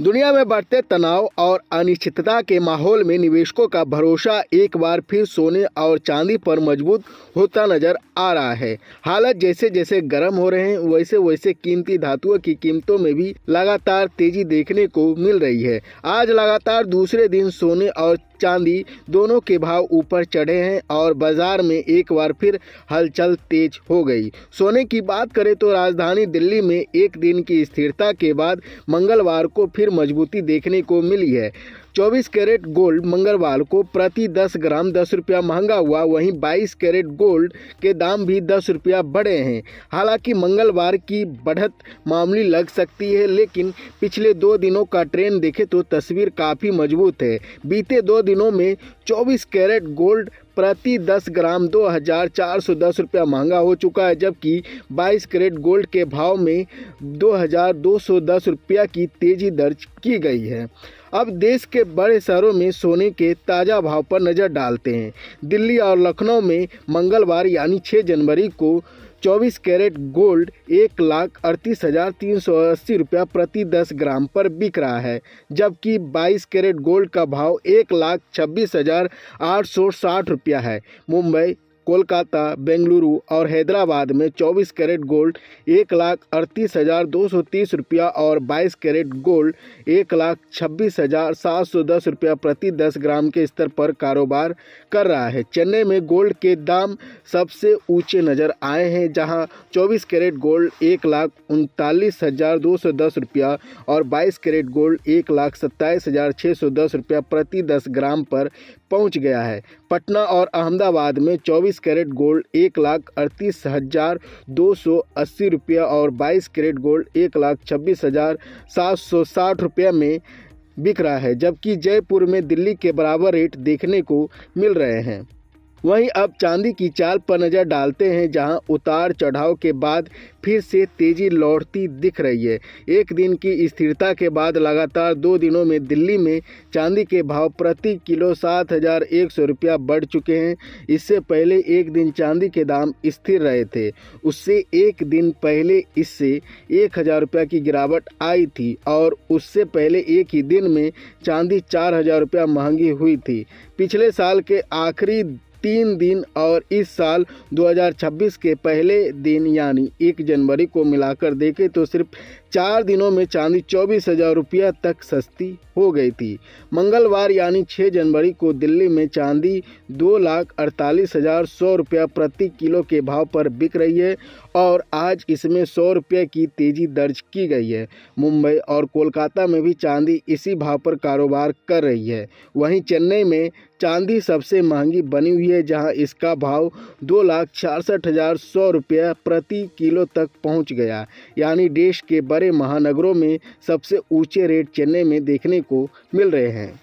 दुनिया में बढ़ते तनाव और अनिश्चितता के माहौल में निवेशकों का भरोसा एक बार फिर सोने और चांदी पर मजबूत होता नजर आ रहा है। हालात जैसे जैसे गर्म हो रहे हैं वैसे वैसे कीमती धातुओं की कीमतों में भी लगातार तेजी देखने को मिल रही है। आज लगातार दूसरे दिन सोने और चांदी दोनों के भाव ऊपर चढ़े हैं और बाजार में एक बार फिर हलचल तेज हो गई। सोने की बात करें तो राजधानी दिल्ली में एक दिन की स्थिरता के बाद मंगलवार को फिर मजबूती देखने को मिली है। 24 कैरेट गोल्ड मंगलवार को प्रति 10 ग्राम 10 रुपया महंगा हुआ, वहीं 22 कैरेट गोल्ड के दाम भी 10 रुपया बढ़े हैं। हालांकि मंगलवार की बढ़त मामूली लग सकती है, लेकिन पिछले 2 दिनों का ट्रेंड देखें तो तस्वीर काफ़ी मजबूत है। बीते 2 दिनों में 24 कैरेट गोल्ड प्रति 10 ग्राम 2410 रुपया महंगा हो चुका है, जबकि 22 कैरेट गोल्ड के भाव में 2210 रुपया की तेज़ी दर्ज की गई है। अब देश के बड़े शहरों में सोने के ताज़ा भाव पर नज़र डालते हैं। दिल्ली और लखनऊ में मंगलवार यानी 6 जनवरी को 24 कैरेट गोल्ड 1,38,380 रुपया प्रति 10 ग्राम पर बिक रहा है, जबकि 22 कैरेट गोल्ड का भाव 1,26,860 रुपया है। मुंबई, कोलकाता, बेंगलुरु और हैदराबाद में 24 कैरेट गोल्ड 1,38,230 रुपया और 22 कैरेट गोल्ड 1,26,710 रुपया प्रति 10 ग्राम के स्तर पर कारोबार कर रहा है। चेन्नई में गोल्ड के दाम सबसे ऊंचे नजर आए हैं, जहां 24 कैरेट गोल्ड 1,39,210 रुपया और 22 कैरेट गोल्ड 1,27,610 रुपया प्रति 10 ग्राम पर पहुंच गया है। पटना और अहमदाबाद में 24 कैरेट गोल्ड 1,38,280 रुपया और 22 कैरेट गोल्ड 1,26,760 रुपया में बिक रहा है, जबकि जयपुर में दिल्ली के बराबर रेट देखने को मिल रहे हैं। वहीं अब चांदी की चाल पर नज़र डालते हैं, जहां उतार चढ़ाव के बाद फिर से तेज़ी लौटती दिख रही है। एक दिन की स्थिरता के बाद लगातार 2 दिनों में दिल्ली में चांदी के भाव प्रति किलो 7,100 रुपया बढ़ चुके हैं। इससे पहले एक दिन चांदी के दाम स्थिर रहे थे। उससे एक दिन पहले इससे 1,000 रुपया की गिरावट आई थी और उससे पहले एक ही दिन में चांदी 4,000 रुपया महंगी हुई थी। पिछले साल के आखिरी 3 दिन और इस साल 2026 के पहले दिन यानी 1 जनवरी को मिलाकर देखें तो सिर्फ 4 दिनों में चांदी 24,000 रुपया तक सस्ती हो गई थी। मंगलवार यानी 6 जनवरी को दिल्ली में चांदी 2,48,100 रुपया प्रति किलो के भाव पर बिक रही है और आज इसमें 100 रुपये की तेज़ी दर्ज की गई है। मुंबई और कोलकाता में भी चांदी इसी भाव पर कारोबार कर रही है। वहीं चेन्नई में चांदी सबसे महंगी बनी हुई है, जहां इसका भाव 2,66,100 रुपया प्रति किलो तक पहुंच गया। यानी देश के बड़े महानगरों में सबसे ऊंचे रेट चेन्नई में देखने को मिल रहे हैं।